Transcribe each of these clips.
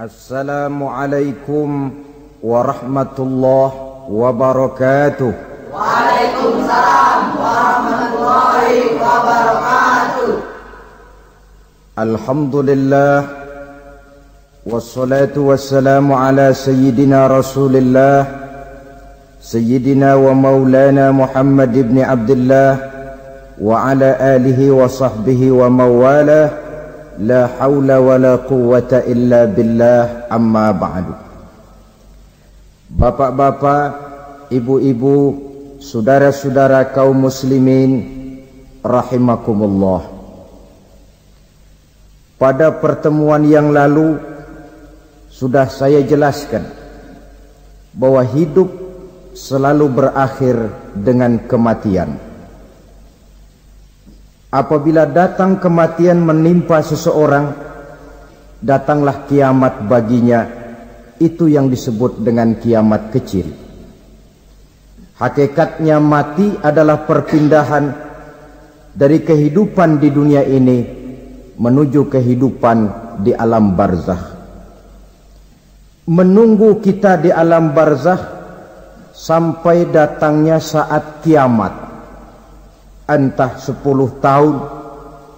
Assalamualaikum warahmatullahi wabarakatuh. Waalaikumsalam warahmatullahi wabarakatuh. Alhamdulillah wassalatu wassalamu ala sayyidina Rasulillah sayyidina wa maulana Muhammad ibn Abdullah wa ala alihi wa sahbihi wa mawalah. La haula wa la quwwata illa billah, amma ba'du. Bapak-bapak, ibu-ibu, saudara-saudara kaum muslimin rahimakumullah. Pada pertemuan yang lalu sudah saya jelaskan bahwa hidup selalu berakhir dengan kematian. Apabila datang kematian menimpa seseorang, datanglah kiamat baginya. Itu yang disebut dengan kiamat kecil. Hakikatnya mati adalah perpindahan dari kehidupan di dunia ini menuju kehidupan di alam barzakh. Menunggu kita di alam barzakh sampai datangnya saat kiamat. Entah 10 tahun,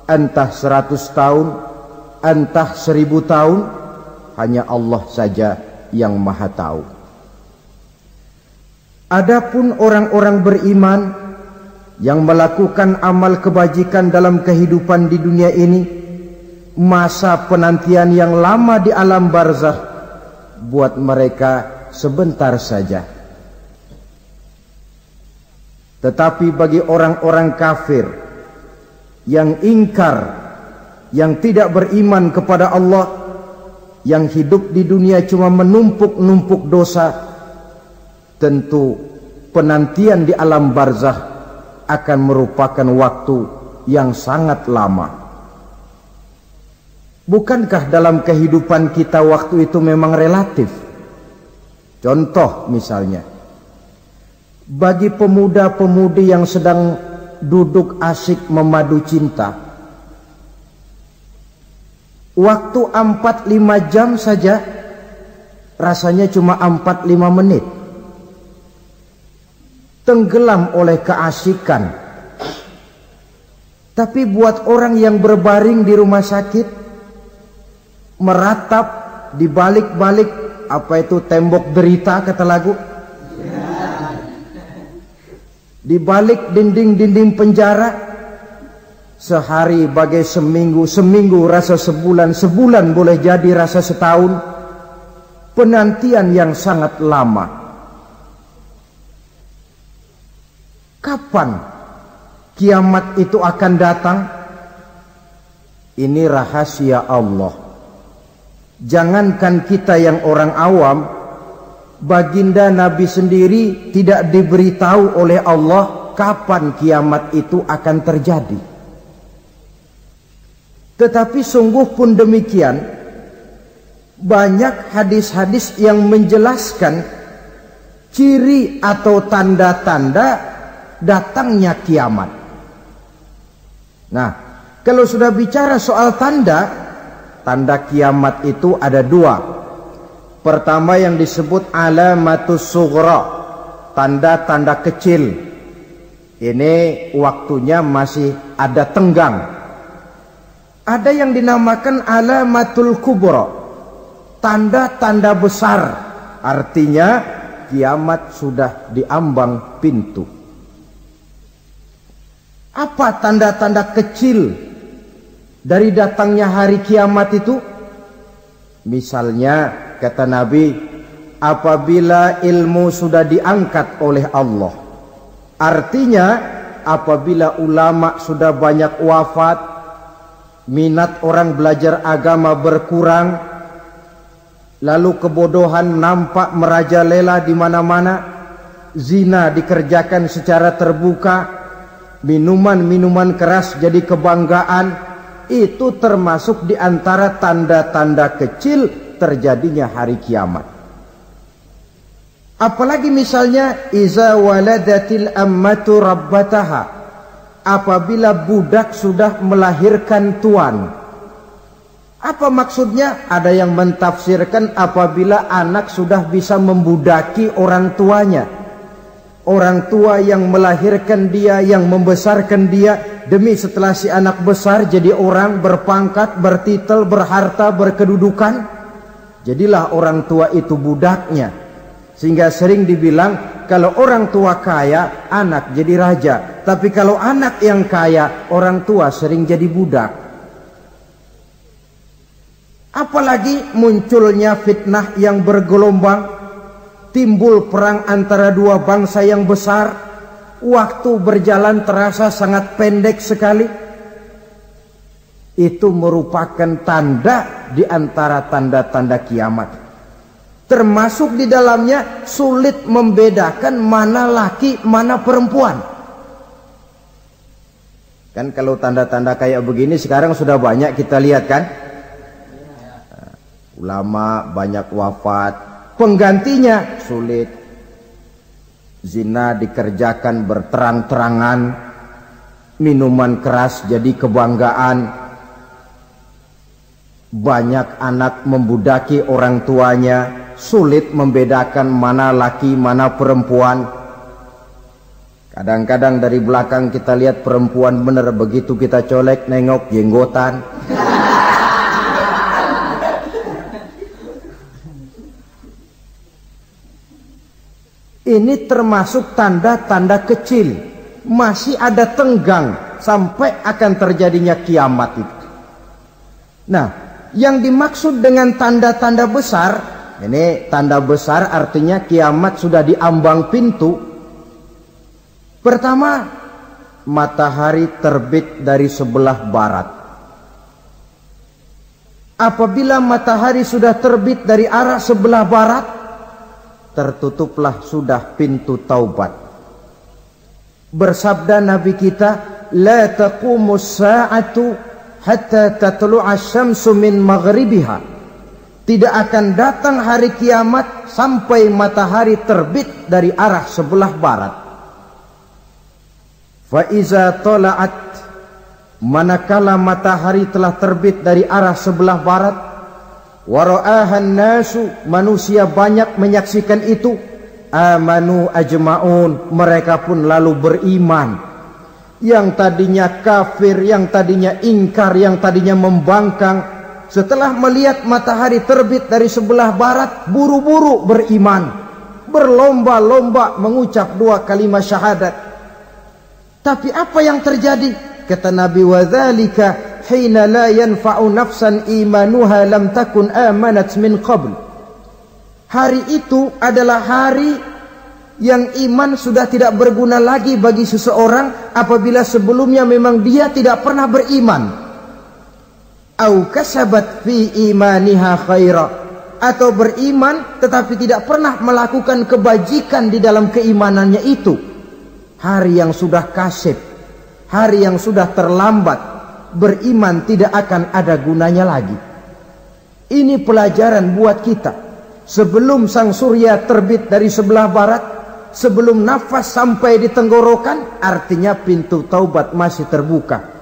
entah 100 tahun, entah 1000 tahun, hanya Allah saja yang maha tahu. Adapun orang-orang beriman yang melakukan amal kebajikan dalam kehidupan di dunia ini, masa penantian yang lama di alam barzakh buat mereka sebentar saja. Tetapi bagi orang-orang kafir yang ingkar, yang tidak beriman kepada Allah, yang hidup di dunia cuma menumpuk-numpuk dosa, tentu penantian di alam barzakh akan merupakan waktu yang sangat lama. Bukankah dalam kehidupan kita waktu itu memang relatif? Contoh misalnya, bagi pemuda-pemudi yang sedang duduk asyik memadu cinta, waktu 4-5 jam saja rasanya cuma 4-5 menit. Tenggelam oleh keasikan. Tapi buat orang yang berbaring di rumah sakit, meratap di balik-balik apa itu tembok derita kata lagu, di balik dinding-dinding penjara, sehari bagai seminggu, seminggu rasa sebulan, sebulan boleh jadi rasa setahun. Penantian yang sangat lama. Kapan kiamat itu akan datang? Ini rahasia Allah. Jangankan kita yang orang awam, baginda Nabi sendiri tidak diberitahu oleh Allah kapan kiamat itu akan terjadi. Tetapi sungguh pun demikian, banyak hadis-hadis yang menjelaskan ciri atau tanda-tanda datangnya kiamat. Nah, kalau sudah bicara soal tanda kiamat itu ada 2. Pertama yang disebut alamatus sughra, tanda-tanda kecil. Ini waktunya masih ada tenggang. Ada yang dinamakan alamatul kubra, tanda-tanda besar. Artinya kiamat sudah diambang pintu. Apa tanda-tanda kecil dari datangnya hari kiamat itu? Misalnya kata Nabi, apabila ilmu sudah diangkat oleh Allah, artinya apabila ulama sudah banyak wafat, minat orang belajar agama berkurang, lalu kebodohan nampak merajalela di mana-mana, zina dikerjakan secara terbuka, minuman-minuman keras jadi kebanggaan, itu termasuk di antara tanda-tanda kecil terjadinya hari kiamat. Apalagi misalnya iza waladatil ammatu rabbataha, apabila budak sudah melahirkan tuan. Apa maksudnya? Ada yang mentafsirkan apabila anak sudah bisa membudaki orang tuanya. Orang tua yang melahirkan dia, yang membesarkan dia, demi setelah si anak besar jadi orang berpangkat, bertitel, berharta, berkedudukan, jadilah orang tua itu budaknya. Sehingga sering dibilang kalau orang tua kaya, anak jadi raja. Tapi kalau anak yang kaya, orang tua sering jadi budak. Apalagi munculnya fitnah yang bergelombang, timbul perang antara dua bangsa yang besar, waktu berjalan terasa sangat pendek sekali. Itu merupakan tanda di antara tanda-tanda kiamat. Termasuk di dalamnya sulit membedakan mana laki, mana perempuan. Kan kalau tanda-tanda kayak begini sekarang sudah banyak kita lihat kan. Ulama banyak wafat, penggantinya sulit. Zina dikerjakan berterang-terangan, minuman keras jadi kebanggaan. Banyak anak membudaki orang tuanya, sulit membedakan mana laki mana perempuan. Kadang-kadang dari belakang kita lihat perempuan bener, begitu kita colek nengok jenggotan. Ini termasuk tanda-tanda kecil, masih ada tenggang sampai akan terjadinya kiamat itu. Nah, yang dimaksud dengan tanda-tanda besar, ini tanda besar artinya kiamat sudah di ambang pintu. Pertama, matahari terbit dari sebelah barat. Apabila matahari sudah terbit dari arah sebelah barat, tertutuplah sudah pintu taubat. Bersabda Nabi kita, la taqumus sa'atu hatta tatlu'a syamsu min maghribiha. Tidak akan datang hari kiamat sampai matahari terbit dari arah sebelah barat. Fa iza tala'at, manakala matahari telah terbit dari arah sebelah barat, wara'ahan nasu, manusia banyak menyaksikan itu, amanu ajma'un, mereka pun lalu beriman. Yang tadinya kafir, yang tadinya ingkar, yang tadinya membangkang, setelah melihat matahari terbit dari sebelah barat, buru-buru beriman, berlomba-lomba mengucap dua kalimat syahadat. Tapi apa yang terjadi? Kata Nabi, wadzalika hina la yanfa'u nafsan imanuha lam takun amanat min qabl. Hari itu adalah hari yang iman sudah tidak berguna lagi bagi seseorang apabila sebelumnya memang dia tidak pernah beriman. Au kasabat fi imaniha khaira, atau beriman tetapi tidak pernah melakukan kebajikan di dalam keimanannya itu. Hari yang sudah kasib, hari yang sudah terlambat, beriman tidak akan ada gunanya lagi. Ini pelajaran buat kita. Sebelum sang surya terbit dari sebelah barat, sebelum nafas sampai di tenggorokan, artinya pintu taubat masih terbuka.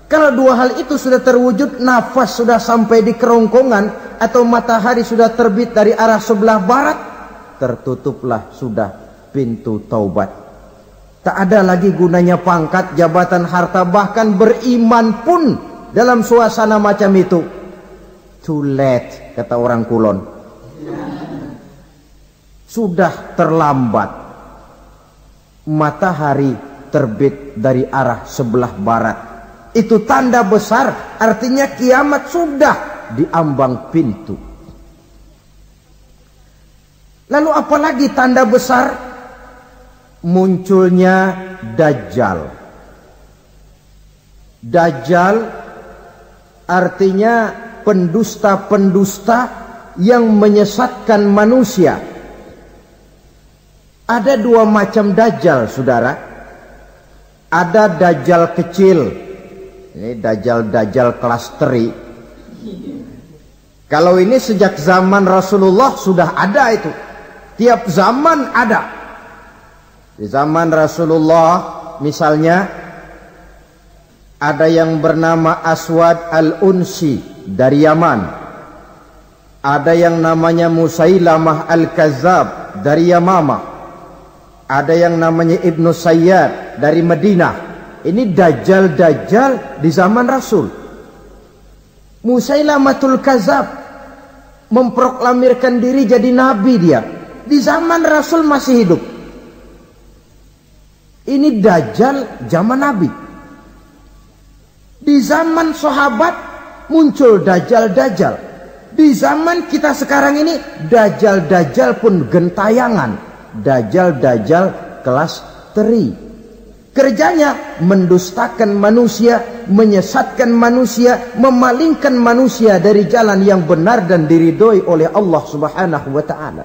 Kalau dua hal itu sudah terwujud, nafas sudah sampai di kerongkongan atau matahari sudah terbit dari arah sebelah barat, tertutuplah sudah pintu taubat. Tak ada lagi gunanya pangkat, jabatan, harta, bahkan beriman pun dalam suasana macam itu. Too late, kata orang Kulon. Sudah terlambat. Matahari terbit dari arah sebelah barat. Itu tanda besar, artinya kiamat sudah di ambang pintu. Lalu apalagi tanda besar? Munculnya Dajjal. Dajjal artinya pendusta-pendusta yang menyesatkan manusia. Ada dua macam Dajjal, saudara. Ada Dajjal kecil. Ini Dajjal kelas teri. Kalau ini sejak zaman Rasulullah sudah ada itu. Tiap zaman ada. Di zaman Rasulullah misalnya ada yang bernama Aswad al-Unsi dari Yaman. Ada yang namanya Musailamah al-Kazzab dari Yamamah. Ada yang namanya Ibnu Sayyad dari Madinah. Ini dajjal-dajjal di zaman Rasul. Musailamatul Kazzab memproklamirkan diri jadi nabi dia. Di zaman Rasul masih hidup. Ini dajjal zaman Nabi. Di zaman sahabat muncul dajjal-dajjal. Di zaman kita sekarang ini dajjal-dajjal pun gentayangan. Dajjal-dajjal kelas teri. Kerjanya mendustakan manusia, menyesatkan manusia, memalingkan manusia dari jalan yang benar dan diridhoi oleh Allah Subhanahu wa taala.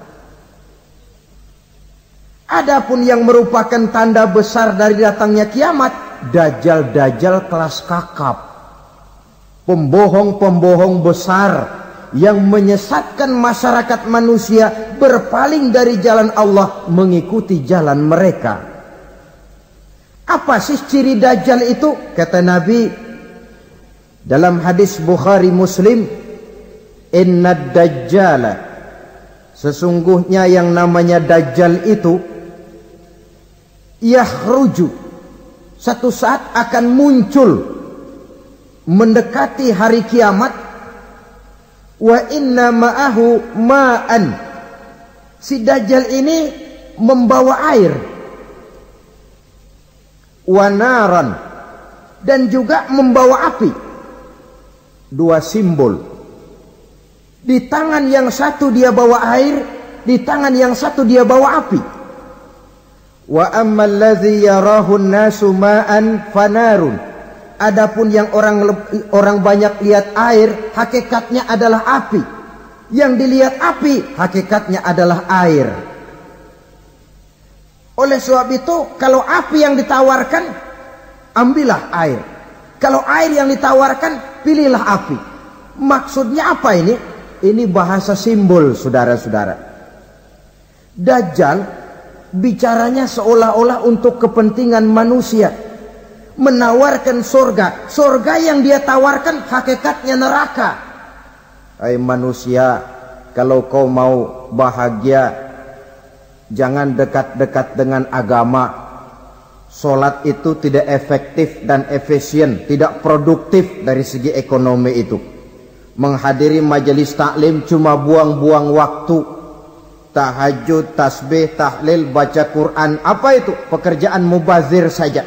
Adapun yang merupakan tanda besar dari datangnya kiamat, dajjal-dajjal kelas kakap. Pembohong-pembohong besar yang menyesatkan masyarakat manusia berpaling dari jalan Allah mengikuti jalan mereka. Apa sih ciri dajjal itu? Kata Nabi dalam hadis Bukhari Muslim, "Innad dajjala", sesungguhnya yang namanya dajjal itu yakhruju, satu saat akan muncul mendekati hari kiamat. Wa inna ma'ahu ma'an, si dajjal ini membawa air. Wa naran, dan juga membawa api. Dua simbol. Di tangan yang satu dia bawa air, di tangan yang satu dia bawa api. Wa ammal ladzi yarahu an-nasu ma'an fanarun, adapun yang orang banyak lihat air, hakikatnya adalah api. Yang dilihat api, hakikatnya adalah air. Oleh sebab itu, kalau api yang ditawarkan, ambillah air. Kalau air yang ditawarkan, pilihlah api. Maksudnya apa ini? Ini bahasa simbol, saudara-saudara. Dajjal bicaranya seolah-olah untuk kepentingan manusia, menawarkan surga. Surga yang dia tawarkan hakikatnya neraka. Hai manusia, kalau kau mau bahagia, jangan dekat-dekat dengan agama. Solat itu tidak efektif dan efisien, tidak produktif dari segi ekonomi itu. Menghadiri majelis taklim cuma buang-buang waktu. Tahajud, tasbih, tahlil, baca Quran, apa itu? Pekerjaan mubazir saja.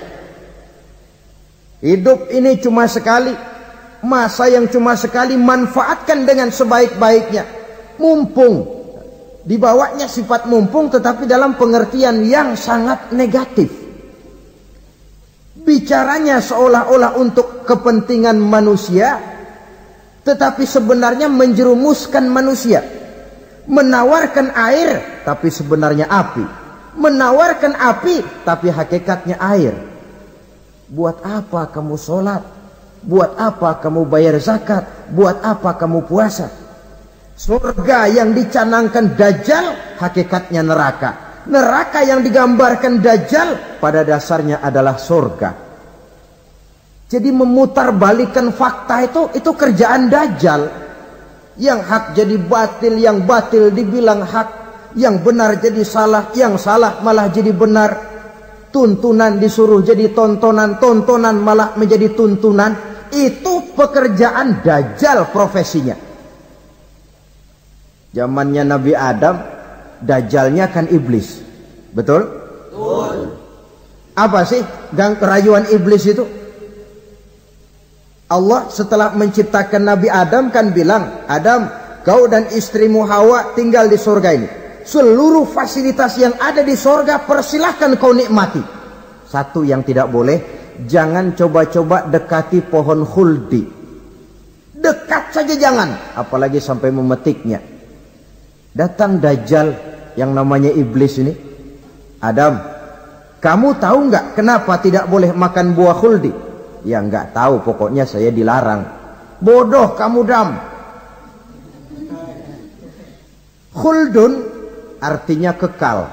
Hidup ini cuma sekali, masa yang cuma sekali, manfaatkan dengan sebaik-baiknya. Mumpung, dibawanya sifat mumpung tetapi dalam pengertian yang sangat negatif. Bicaranya seolah-olah untuk kepentingan manusia, tetapi sebenarnya menjerumuskan manusia. Menawarkan air, tapi sebenarnya api. Menawarkan api, tapi hakikatnya air. Buat apa kamu sholat? Buat apa kamu bayar zakat? Buat apa kamu puasa? Surga yang dicanangkan Dajjal, hakikatnya neraka. Neraka yang digambarkan Dajjal, pada dasarnya adalah surga. Jadi memutarbalikkan fakta itu kerjaan Dajjal. Yang hak jadi batil, yang batil dibilang hak, yang benar jadi salah, yang salah malah jadi benar. Tuntunan disuruh jadi tontonan, tontonan malah menjadi tuntunan. Itu pekerjaan Dajjal profesinya. Zamannya Nabi Adam, Dajjalnya kan iblis. Betul? Betul. Apa sih rayuan iblis itu? Allah setelah menciptakan Nabi Adam kan bilang, Adam, kau dan istrimu Hawa tinggal di surga ini. Seluruh fasilitas yang ada di surga persilahkan kau nikmati. Satu yang tidak boleh, jangan coba-coba dekati pohon khuldi. Dekat saja jangan, apalagi sampai memetiknya. Datang Dajjal yang namanya iblis ini. Adam, kamu tahu nggak kenapa tidak boleh makan buah khuldi? Ya nggak tahu, pokoknya saya dilarang. Bodoh kamu Dam. Khuldun artinya kekal.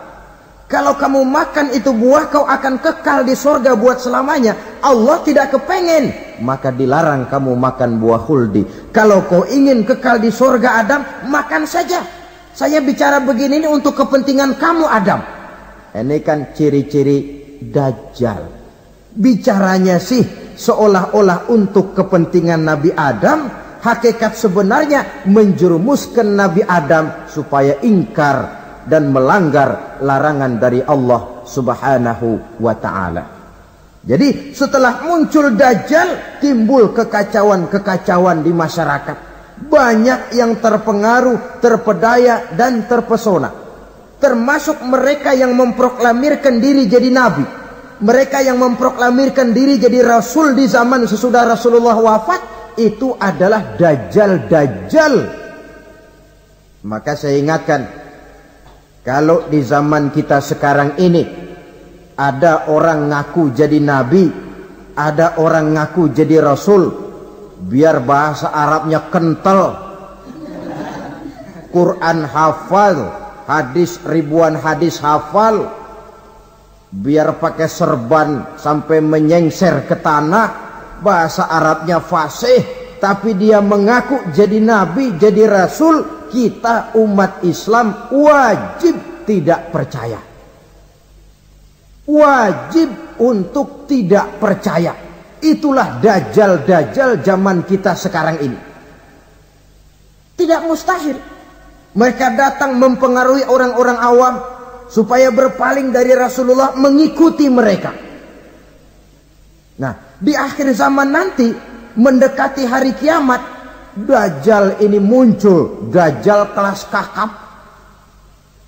Kalau kamu makan itu buah, kau akan kekal di surga buat selamanya. Allah tidak kepengen, maka dilarang kamu makan buah khuldi. Kalau kau ingin kekal di surga Adam, makan saja. Saya bicara begini ini untuk kepentingan kamu Adam. Ini kan ciri-ciri Dajjal. Bicaranya sih seolah-olah untuk kepentingan Nabi Adam, hakikat sebenarnya menjerumuskan Nabi Adam supaya ingkar dan melanggar larangan dari Allah Subhanahu wa ta'ala. Jadi setelah muncul Dajjal, timbul kekacauan-kekacauan di masyarakat. Banyak yang terpengaruh, terpedaya dan terpesona. Termasuk mereka yang memproklamirkan diri jadi nabi. Mereka yang memproklamirkan diri jadi rasul di zaman sesudah Rasulullah wafat, itu adalah Dajjal-Dajjal. Maka saya ingatkan, kalau di zaman kita sekarang ini ada orang ngaku jadi nabi, ada orang ngaku jadi rasul, biar bahasa Arabnya kental, Quran hafal, hadis ribuan hadis hafal, biar pakai serban sampai menyengser ke tanah, bahasa Arabnya fasih, tapi dia mengaku jadi nabi, jadi rasul, kita umat Islam wajib tidak percaya. Wajib untuk tidak percaya. Itulah Dajjal-Dajjal zaman kita sekarang ini. Tidak mustahil mereka datang mempengaruhi orang-orang awam supaya berpaling dari Rasulullah, mengikuti mereka. Nah, di akhir zaman nanti, mendekati hari kiamat, Dajjal ini muncul. Dajjal kelas kakap,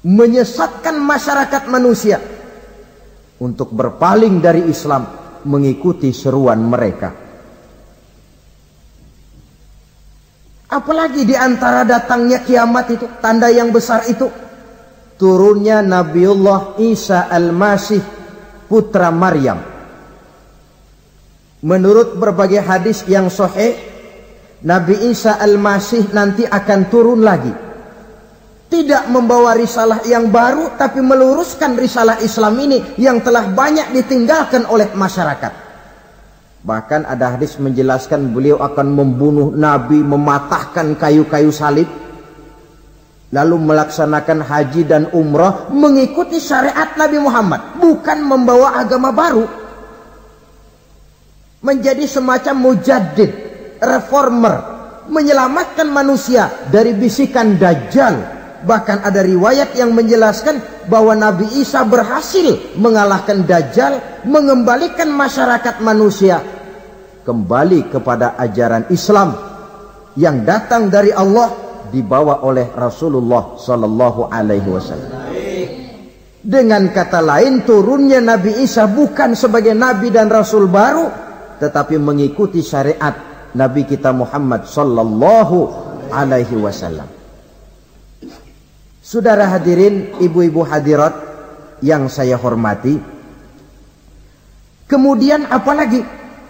menyesatkan masyarakat manusia untuk berpaling dari Islam, mengikuti seruan mereka. Apalagi di antara datangnya kiamat itu, tanda yang besar itu, turunnya Nabiullah Isa Al-Masih, putra Maryam. Menurut berbagai hadis yang sahih, Nabi Isa Al-Masih nanti akan turun lagi. Tidak membawa risalah yang baru, tapi meluruskan risalah Islam ini yang telah banyak ditinggalkan oleh masyarakat. Bahkan ada hadis menjelaskan beliau akan membunuh Nabi, mematahkan kayu-kayu salib, lalu melaksanakan haji dan umrah mengikuti syariat Nabi Muhammad, bukan membawa agama baru. Menjadi semacam mujaddid, reformer, menyelamatkan manusia dari bisikan Dajjal. Bahkan ada riwayat yang menjelaskan bahwa Nabi Isa berhasil mengalahkan Dajjal, mengembalikan masyarakat manusia kembali kepada ajaran Islam yang datang dari Allah, dibawa oleh Rasulullah sallallahu alaihi wasallam. Dengan kata lain, turunnya Nabi Isa bukan sebagai nabi dan rasul baru, tetapi mengikuti syariat Nabi kita Muhammad sallallahu alaihi wasallam. Saudara hadirin, ibu-ibu hadirat yang saya hormati, kemudian apalagi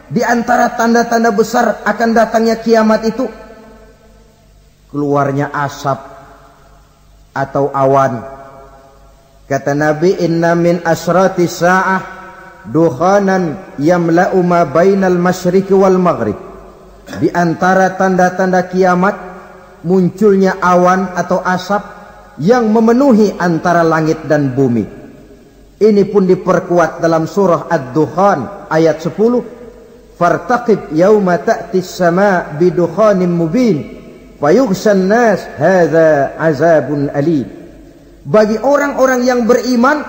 di antara tanda-tanda besar akan datangnya kiamat itu? Keluarnya asap atau awan. Kata Nabi, inna min asyrati sa'ah dukhanan yamla'u ma bainal masyriqi wal maghrib. Di antara tanda-tanda kiamat, munculnya awan atau asap yang memenuhi antara langit dan bumi. Ini pun diperkuat dalam surah Ad-Dukhan ayat 10. Fartaqib yauma ta'tis sama' bidukhanin mubin fayughshan nas hadza azabun alim. Bagi orang-orang yang beriman,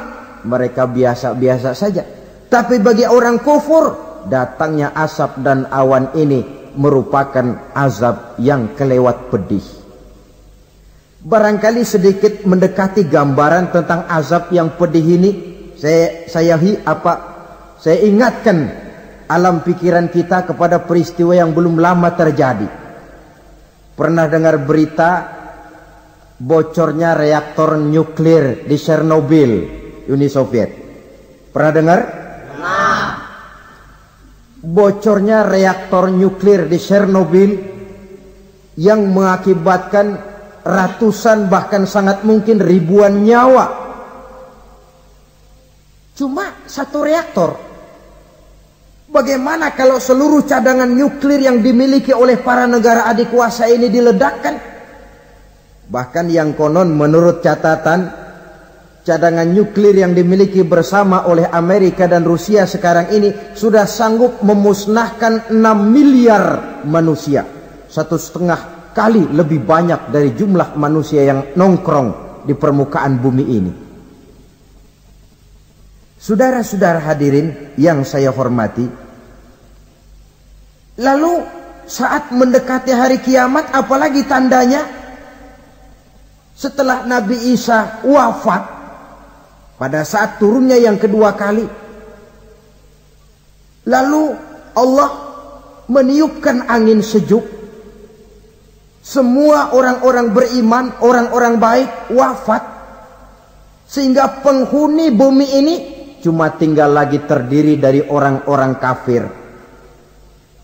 mereka biasa-biasa saja. Tapi bagi orang kufur, datangnya asap dan awan ini merupakan azab yang kelewat pedih. Barangkali sedikit mendekati gambaran tentang azab yang pedih ini, saya ingatkan alam pikiran kita kepada peristiwa yang belum lama terjadi. Pernah dengar berita bocornya reaktor nuklir di Chernobyl, Uni Soviet? Pernah dengar? Nah. Bocornya reaktor nuklir di Chernobyl yang mengakibatkan ratusan bahkan sangat mungkin ribuan nyawa. Cuma satu reaktor. Bagaimana kalau seluruh cadangan nuklir yang dimiliki oleh para negara adik kuasa ini diledakkan? Bahkan yang konon menurut catatan, cadangan nuklir yang dimiliki bersama oleh Amerika dan Rusia sekarang ini sudah sanggup memusnahkan 6 miliar manusia. 1,5 kali lebih banyak dari jumlah manusia yang nongkrong di permukaan bumi ini. Saudara-saudara hadirin yang saya hormati, lalu saat mendekati hari kiamat, apalagi tandanya? Setelah Nabi Isa wafat, pada saat turunnya yang kedua kali, lalu Allah meniupkan angin sejuk. Semua orang-orang beriman, orang-orang baik wafat, sehingga penghuni bumi ini cuma tinggal lagi terdiri dari orang-orang kafir.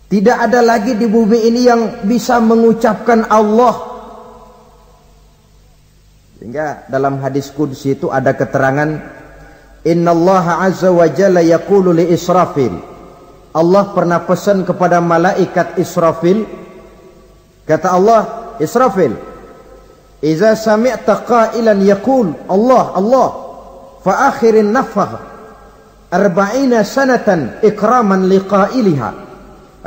Tidak ada lagi di bumi ini yang bisa mengucapkan Allah. Sehingga dalam hadis qudsi itu ada keterangan, innallaha azza wa jalla yaqulu li Israfil. Allah pernah pesan kepada malaikat Israfil. Kata Allah, Israfil, iza sami'ta qailan yaqul Allah Allah fa akhirin nafakh 40 sanatan ikraman liqailiha.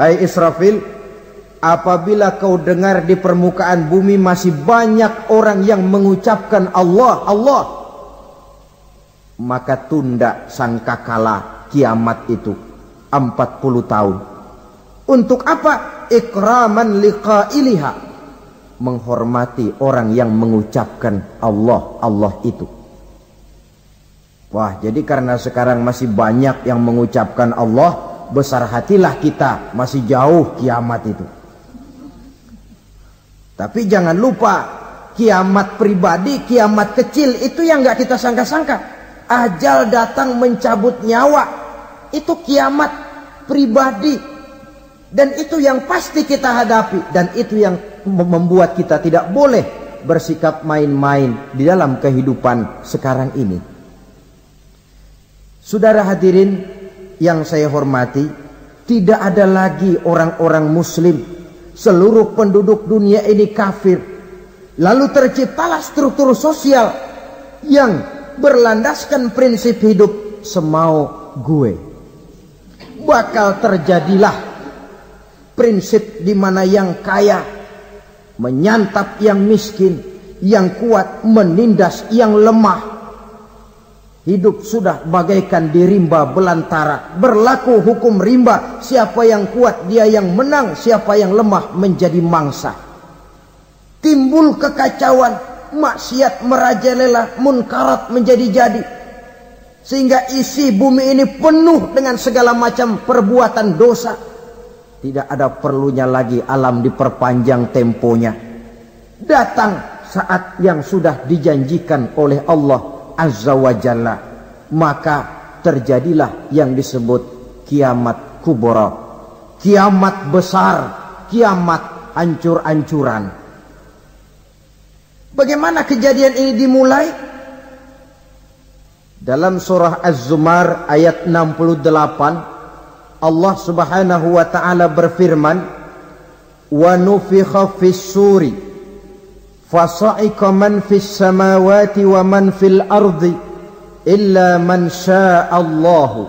Hai Israfil, apabila kau dengar di permukaan bumi masih banyak orang yang mengucapkan Allah Allah, maka tunda sangkakala kiamat itu 40 tahun. Untuk apa? Ikraman liqailiha, menghormati orang yang mengucapkan Allah Allah itu. Wah, jadi karena sekarang masih banyak yang mengucapkan Allah, besar hatilah kita, masih jauh kiamat itu. Tapi jangan lupa, kiamat pribadi, kiamat kecil itu yang gak kita sangka-sangka. Ajal datang mencabut nyawa, itu kiamat pribadi. Dan itu yang pasti kita hadapi. Dan itu yang membuat kita tidak boleh bersikap main-main di dalam kehidupan sekarang ini. Saudara hadirin yang saya hormati, tidak ada lagi orang-orang muslim. Seluruh penduduk dunia ini kafir. Lalu terciptalah struktur sosial yang berlandaskan prinsip hidup semau gue. Bakal terjadilah prinsip di mana yang kaya menyantap yang miskin, yang kuat menindas yang lemah. Hidup sudah bagaikan di rimba belantara. Berlaku hukum rimba, siapa yang kuat dia yang menang, siapa yang lemah menjadi mangsa. Timbul kekacauan, maksiat merajalela, munkarat menjadi-jadi, sehingga isi bumi ini penuh dengan segala macam perbuatan dosa. Tidak ada perlunya lagi alam diperpanjang temponya. Datang saat yang sudah dijanjikan oleh Allah Azza wa Jalla, maka terjadilah yang disebut kiamat kubra, kiamat besar, kiamat hancur-hancuran. Bagaimana kejadian ini dimulai? Dalam surah Az-Zumar ayat 68, Allah subhanahu wa ta'ala berfirman, wa nufikha fis suri fasa'iqa man fis samawati wa man fil ardi illa man sya'allahu.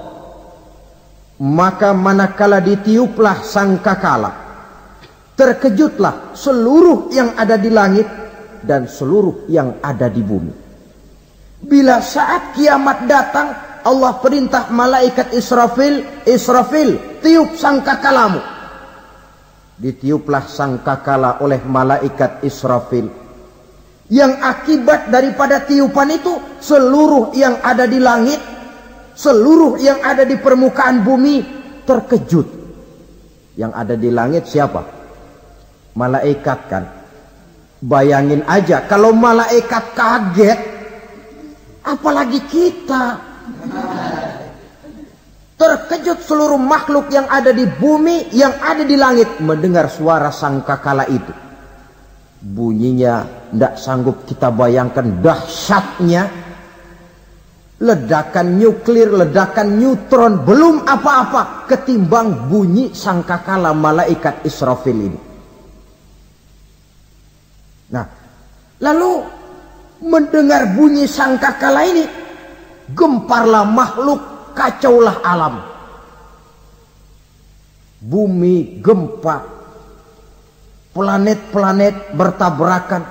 Maka manakala ditiuplah sangkakala, terkejutlah seluruh yang ada di langit dan seluruh yang ada di bumi. Bila saat kiamat datang, Allah perintah malaikat Israfil, Israfil, tiup sangkakalamu. Ditiuplah sangkakala oleh malaikat Israfil. Yang akibat daripada tiupan itu, seluruh yang ada di langit, seluruh yang ada di permukaan bumi terkejut. Yang ada di langit siapa? Malaikat kan. Bayangin aja kalau malaikat kaget, apalagi kita. Terkejut seluruh makhluk yang ada di bumi, yang ada di langit mendengar suara sangkakala itu. bunyinya tidak sanggup kita bayangkan dahsyatnya. Ledakan nuklir, ledakan neutron, belum apa-apa ketimbang bunyi sangkakala malaikat Israfil ini. Nah, lalu mendengar bunyi sangkakala ini, gemparlah makhluk, kacaulah alam. Bumi gempa, planet-planet bertabrakan,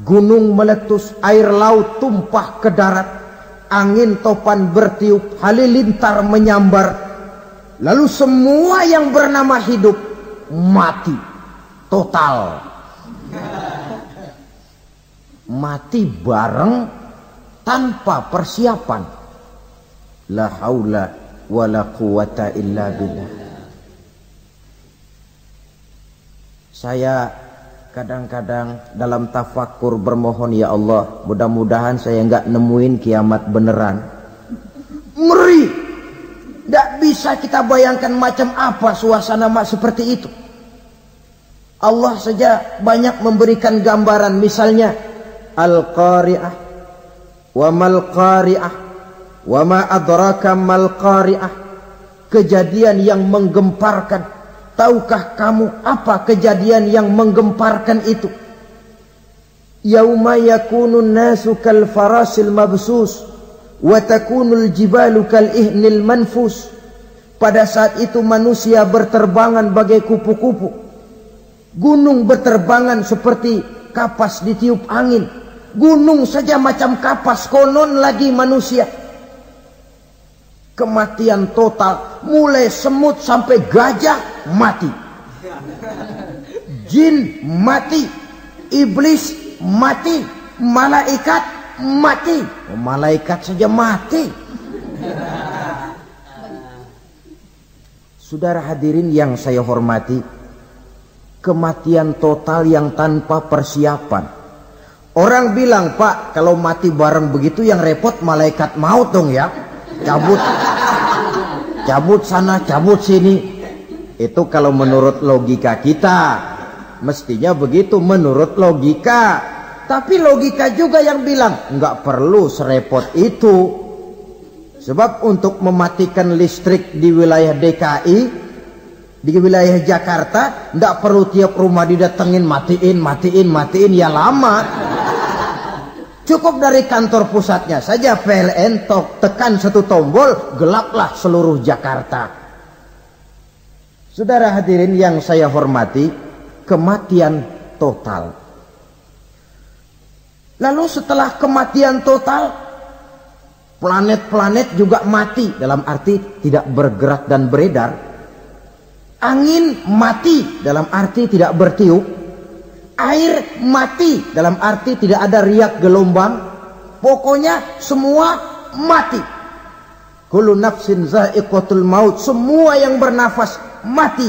gunung meletus, air laut tumpah ke darat, angin topan bertiup, halilintar menyambar, lalu semua yang bernama hidup mati total. Mati bareng tanpa persiapan. La haula wala quwata illa billah. Saya kadang-kadang dalam tafakur bermohon, ya Allah, mudah-mudahan saya enggak nemuin kiamat beneran. Ngeri. Tidak bisa kita bayangkan macam apa suasana seperti itu. Allah saja banyak memberikan gambaran, misalnya Al-Qari'ah, wa mal qari'ah, wa ma adraka mal qari'ah. Kejadian yang menggemparkan. Tahukah kamu apa kejadian yang menggemparkan itu? Yauma yakunun nasu kal farasil mabsus wa takunul jibalu kal ihnil manfus. Pada saat itu manusia berterbangan bagai kupu-kupu. Gunung berterbangan seperti kapas ditiup angin. Gunung saja macam kapas, konon lagi manusia. Kematian total, mulai semut sampai gajah mati, jin mati, iblis mati, malaikat mati. Malaikat saja mati. Saudara hadirin yang saya hormati, kematian total yang tanpa persiapan. Orang bilang, Pak, kalau mati bareng begitu yang repot malaikat maut dong ya. Cabut sana, cabut sini. Itu kalau menurut logika kita, mestinya begitu menurut logika. Tapi logika juga yang bilang nggak perlu serepot itu. Sebab untuk mematikan listrik di wilayah DKI, di wilayah Jakarta, nggak perlu tiap rumah didatengin matiin ya lama. Cukup dari kantor pusatnya saja PLN tekan satu tombol, gelaplah seluruh Jakarta. Saudara hadirin yang saya hormati, kematian total. Lalu setelah kematian total, planet-planet juga mati, dalam arti tidak bergerak dan beredar. Angin mati, dalam arti tidak bertiup. Air mati, dalam arti tidak ada riak gelombang. Pokoknya semua mati. Kullu nafsin za'iqatul maut, semua yang bernafas mati.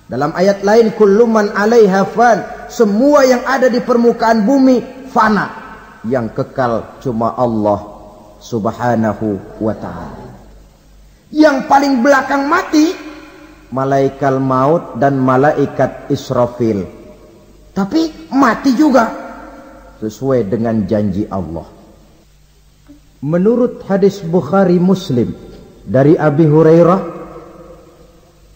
Dalam ayat lain, kullu man 'alaiha fan, semua yang ada di permukaan bumi fana. Yang kekal cuma Allah Subhanahu wa ta'ala. Yang paling belakang mati malaikat maut dan malaikat Israfil. Tapi mati juga sesuai dengan janji Allah. Menurut hadis Bukhari Muslim dari Abi Hurairah,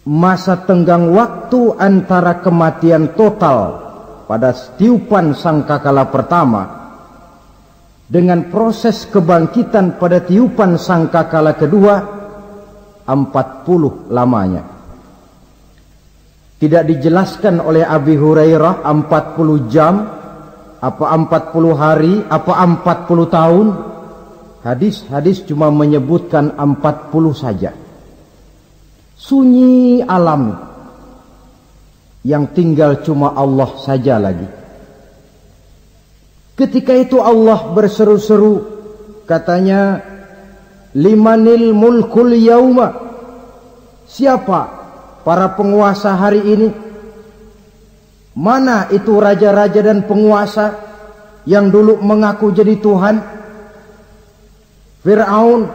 masa tenggang waktu antara kematian total pada tiupan sangkakala pertama dengan proses kebangkitan pada tiupan sangkakala kedua 40 lamanya. Tidak dijelaskan oleh Abi Hurairah 40 jam, apa 40 hari, apa 40 tahun. Hadis-hadis cuma menyebutkan 40 saja. Sunyi alam, yang tinggal cuma Allah saja lagi. Ketika itu Allah berseru-seru, katanya, limanil mulkul yauma. Siapa para penguasa hari ini? Mana itu raja-raja dan penguasa yang dulu mengaku jadi Tuhan? Fir'aun.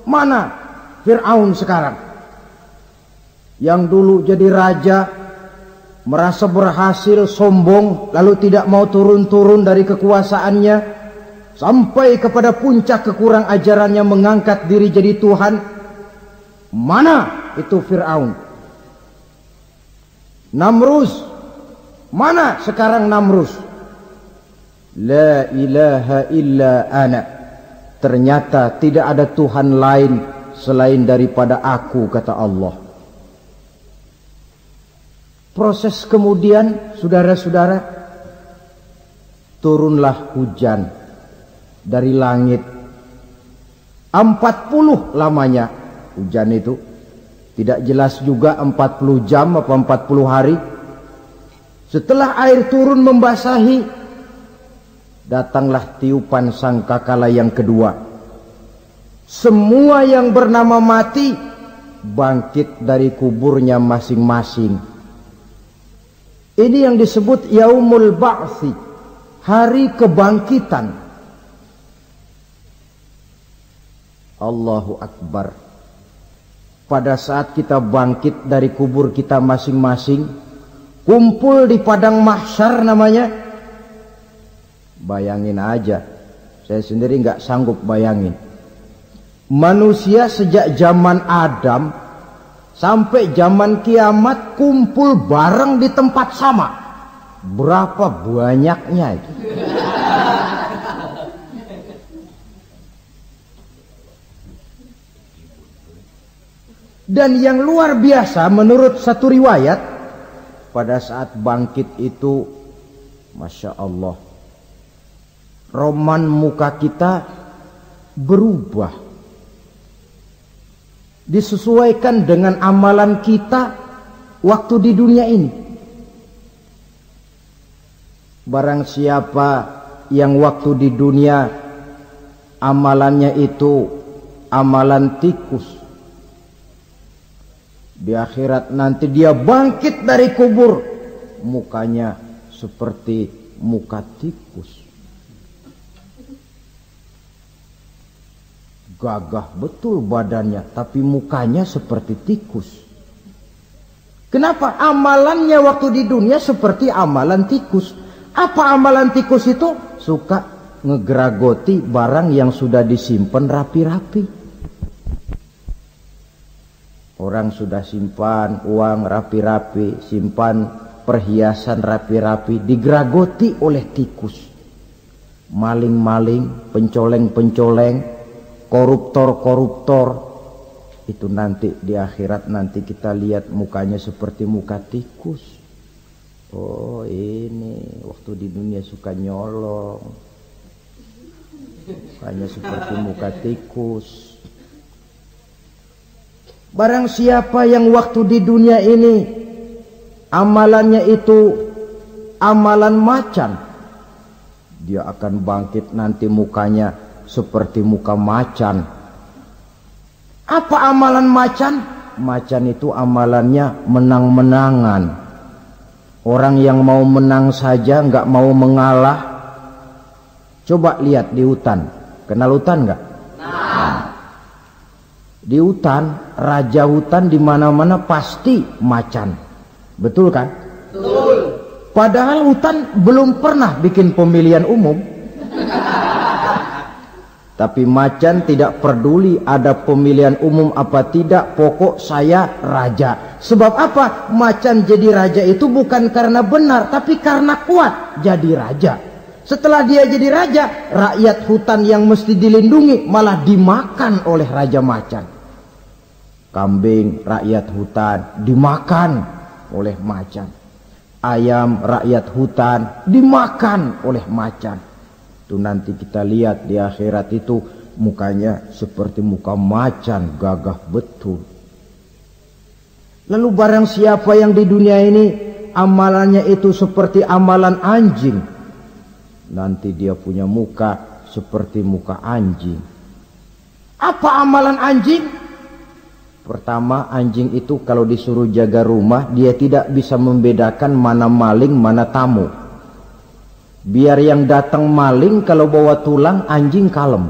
Mana Fir'aun sekarang? Yang dulu jadi raja, merasa berhasil, sombong, lalu tidak mau turun-turun dari kekuasaannya, sampai kepada puncak kekurang ajarannya mengangkat diri jadi Tuhan. Mana itu Fir'aun? Namrus, mana sekarang Namrus? La ilaha illa ana. Ternyata tidak ada Tuhan lain selain daripada aku, kata Allah. Proses kemudian, saudara-saudara, turunlah hujan dari langit. 40 lamanya hujan itu. Tidak jelas juga 40 jam apa 40 hari. Setelah air turun membasahi, datanglah tiupan sangkakala yang kedua. Semua yang bernama mati bangkit dari kuburnya masing-masing. Ini yang disebut Yaumul Ba'thi, hari kebangkitan. Allahu Akbar. Pada saat kita bangkit dari kubur kita masing-masing, kumpul di padang mahsyar namanya. Bayangin aja, saya sendiri nggak sanggup bayangin. Manusia sejak zaman Adam sampai zaman kiamat kumpul bareng di tempat sama. Berapa banyaknya itu? Dan yang luar biasa menurut satu riwayat, pada saat bangkit itu, Masya Allah, roman muka kita berubah, disesuaikan dengan amalan kita waktu di dunia ini. Barang siapa yang waktu di dunia amalannya itu amalan tikus, di akhirat nanti dia bangkit dari kubur, mukanya seperti muka tikus. Gagah betul badannya, tapi mukanya seperti tikus. Kenapa? Amalannya waktu di dunia seperti amalan tikus. Apa amalan tikus itu? Suka ngegeragoti barang yang sudah disimpan rapi-rapi. Orang sudah simpan uang rapi-rapi, simpan perhiasan rapi-rapi, digeragoti oleh tikus. Maling-maling, pencoleng-pencoleng, koruptor-koruptor, itu nanti di akhirat nanti kita lihat mukanya seperti muka tikus. Oh, ini waktu di dunia suka nyolong, mukanya seperti muka tikus. Barang siapa yang waktu di dunia ini amalannya itu amalan macan, dia akan bangkit nanti mukanya seperti muka macan. Apa amalan macan? Macan itu amalannya menang-menangan. Orang yang mau menang saja nggak mau mengalah. Coba lihat di hutan. Kenal hutan nggak? Di hutan, raja hutan di mana-mana pasti macan. Betul kan? Betul. Padahal hutan belum pernah bikin pemilihan umum. Tapi macan tidak peduli ada pemilihan umum apa tidak, pokok saya raja. Sebab apa? Macan jadi raja itu bukan karena benar, tapi karena kuat jadi raja. Setelah dia jadi raja, rakyat hutan yang mesti dilindungi malah dimakan oleh raja macan. Kambing rakyat hutan dimakan oleh macan. Ayam rakyat hutan dimakan oleh macan. Itu nanti kita lihat di akhirat itu mukanya seperti muka macan, gagah betul. Lalu barang siapa yang di dunia ini amalannya itu seperti amalan anjing, nanti dia punya muka seperti muka anjing. Apa amalan anjing? Pertama, anjing itu kalau disuruh jaga rumah, dia tidak bisa membedakan mana maling, mana tamu. Biar yang datang maling, kalau bawa tulang, anjing kalem.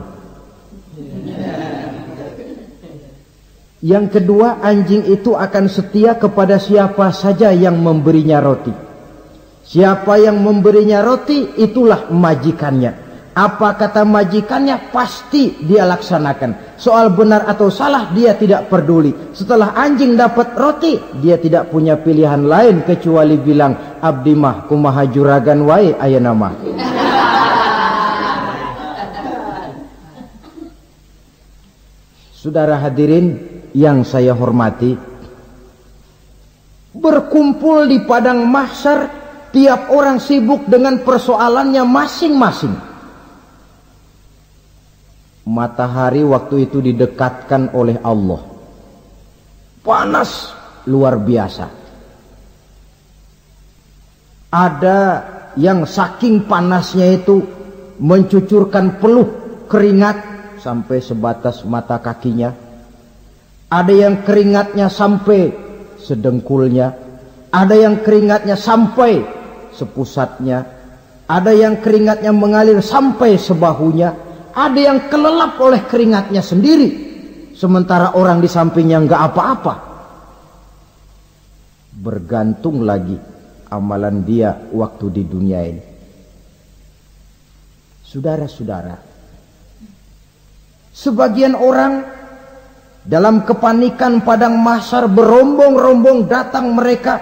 Yang kedua, anjing itu akan setia kepada siapa saja yang memberinya roti. Siapa yang memberinya roti, itulah majikannya. Apa kata majikannya, pasti dia laksanakan. Soal benar atau salah, dia tidak peduli. Setelah anjing dapat roti, dia tidak punya pilihan lain kecuali bilang, abdi mah kumaha juragan wae ayeuna mah. Saudara hadirin yang saya hormati, berkumpul di padang mahsyar, tiap orang sibuk dengan persoalannya masing-masing. Matahari waktu itu didekatkan oleh Allah, panas luar biasa. Ada yang saking panasnya itu mencucurkan peluh keringat sampai sebatas mata kakinya. Ada yang keringatnya sampai sedengkulnya, ada yang keringatnya sampai sepusatnya, ada yang keringatnya mengalir sampai sebahunya. Ada yang kelelap oleh keringatnya sendiri, sementara orang di sampingnya nggak apa-apa. Bergantung lagi amalan dia waktu di dunia ini. Saudara-saudara, sebagian orang dalam kepanikan padang mahsyar berombong-rombong datang mereka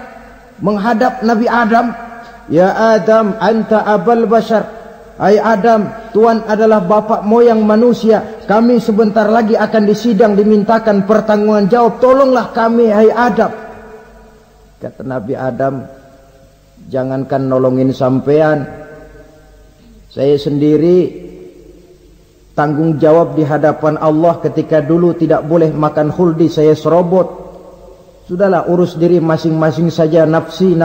menghadap Nabi Adam. Ya Adam, anta abal bashar. Hai Adam, Tuhan adalah bapak moyang manusia. Kami sebentar lagi akan disidang, dimintakan pertanggungan jawab. Tolonglah kami, hai Adam. Kata Nabi Adam, jangankan nolongin sampean, saya sendiri tanggung jawab di hadapan Allah ketika dulu tidak boleh makan khuldi, saya serobot. Sudahlah, urus diri masing-masing saja, nafsi.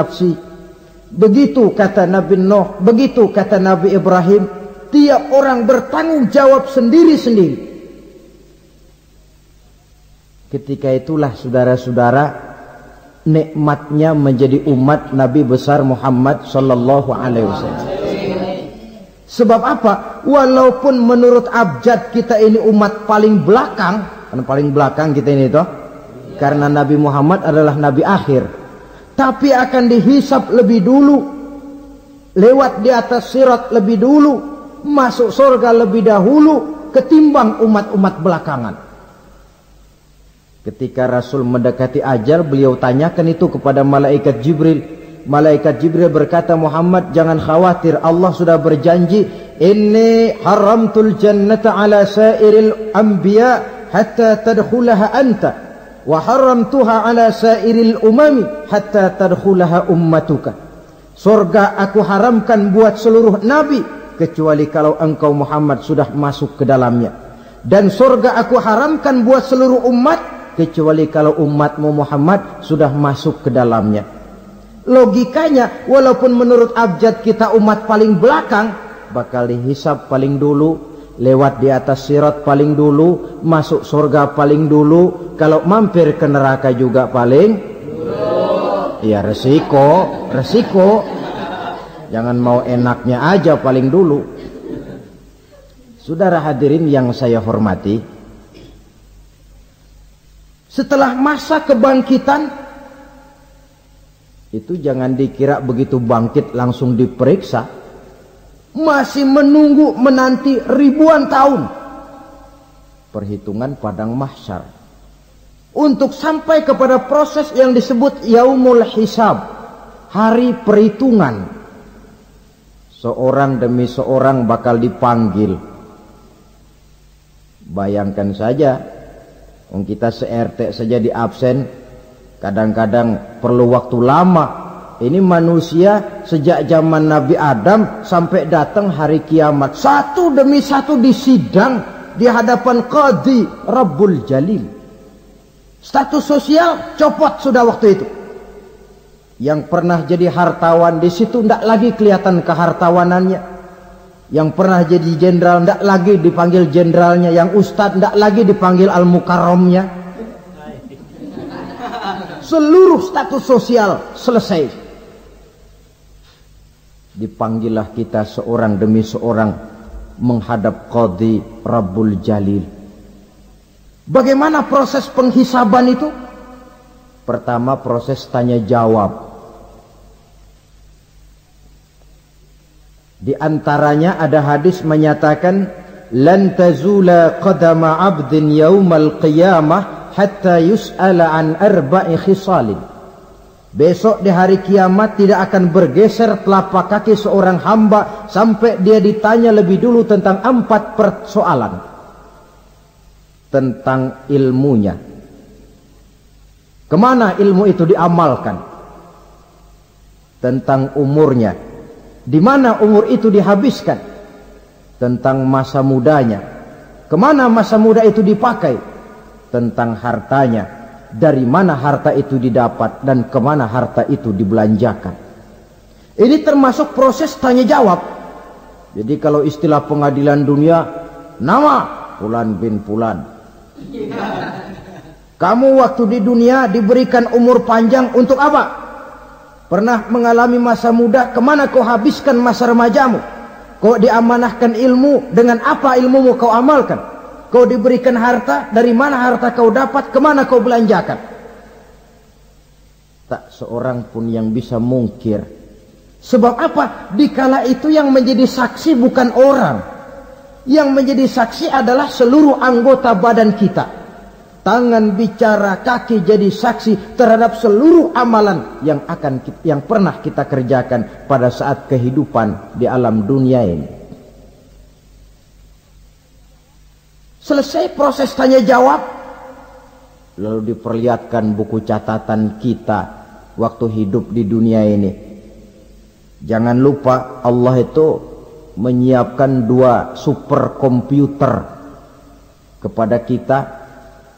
Begitu kata Nabi Nuh, begitu kata Nabi Ibrahim. Tiap orang bertanggung jawab sendiri-sendiri. Ketika itulah saudara-saudara, nikmatnya menjadi umat Nabi besar Muhammad sallallahu alaihi wasallam. Sebab apa? Walaupun menurut abjad kita ini umat paling belakang, kan paling belakang kita ini toh, karena Nabi Muhammad adalah Nabi akhir. Tapi akan dihisap lebih dulu, lewat di atas sirat lebih dulu, masuk surga lebih dahulu ketimbang umat-umat belakangan. Ketika Rasul mendekati ajal, beliau tanyakan itu kepada malaikat Jibril. Malaikat Jibril berkata, Muhammad jangan khawatir, Allah sudah berjanji, inni haramtul jannata ala sairil anbiya hatta tadkhulaha anta, wa haramtuha ala sairil umami hatta tadkhulaha ummatuka. Surga aku haramkan buat seluruh nabi kecuali kalau engkau Muhammad sudah masuk ke dalamnya, dan surga aku haramkan buat seluruh umat kecuali kalau umatmu Muhammad sudah masuk ke dalamnya. Logikanya, walaupun menurut abjad kita umat paling belakang, bakal dihisap paling dulu, lewat di atas sirat paling dulu, masuk surga paling dulu, kalau mampir ke neraka juga paling dulu. Ya resiko. Jangan mau enaknya aja paling dulu. Saudara hadirin yang saya hormati, setelah masa kebangkitan itu jangan dikira begitu bangkit langsung diperiksa. Masih menunggu menanti ribuan tahun perhitungan padang mahsyar untuk sampai kepada proses yang disebut yaumul hisab, hari perhitungan. Seorang demi seorang bakal dipanggil. Bayangkan saja, kita se-RT saja di absen, kadang-kadang perlu waktu lama. Ini manusia sejak zaman Nabi Adam sampai datang hari kiamat, satu demi satu disidang di hadapan Qadhi Rabbul Jalil. Status sosial copot sudah waktu itu. Yang pernah jadi hartawan di situ tidak lagi kelihatan kehartawanannya. Yang pernah jadi jenderal tidak lagi dipanggil jenderalnya. Yang ustadz tidak lagi dipanggil al-mukarramnya. Seluruh status sosial selesai. Dipanggillah kita seorang demi seorang menghadap Qadhi Rabbul Jalil. Bagaimana proses penghisaban itu? Pertama, proses tanya jawab. Di antaranya ada hadis menyatakan, lan tazula qadama 'abdin yaumal qiyamah hatta yus'ala an arba'i khisalin. Besok di hari kiamat tidak akan bergeser telapak kaki seorang hamba sampai dia ditanya lebih dulu tentang 4 persoalan. Tentang ilmunya. Kemana ilmu itu diamalkan? Tentang umurnya. Di mana umur itu dihabiskan? Tentang masa mudanya. Kemana masa muda itu dipakai? Tentang hartanya. Dari mana harta itu didapat dan kemana harta itu dibelanjakan. Ini termasuk proses tanya jawab. Jadi kalau istilah pengadilan dunia, nama Fulan bin Fulan. Kamu waktu di dunia diberikan umur panjang untuk apa? Pernah mengalami masa muda, kemana kau habiskan masa remajamu? Kau diamanahkan ilmu, dengan apa ilmumu kau amalkan? Kau diberikan harta, dari mana harta kau dapat, kemana kau belanjakan? Tak seorang pun yang bisa mungkir. Sebab apa? Dikala itu yang menjadi saksi bukan orang. Yang menjadi saksi adalah seluruh anggota badan kita. Tangan bicara, kaki jadi saksi terhadap seluruh amalan yang pernah kita kerjakan pada saat kehidupan di alam dunia ini. Selesai proses tanya jawab, lalu diperlihatkan buku catatan kita waktu hidup di dunia ini. Jangan lupa Allah itu menyiapkan 2 superkomputer kepada kita.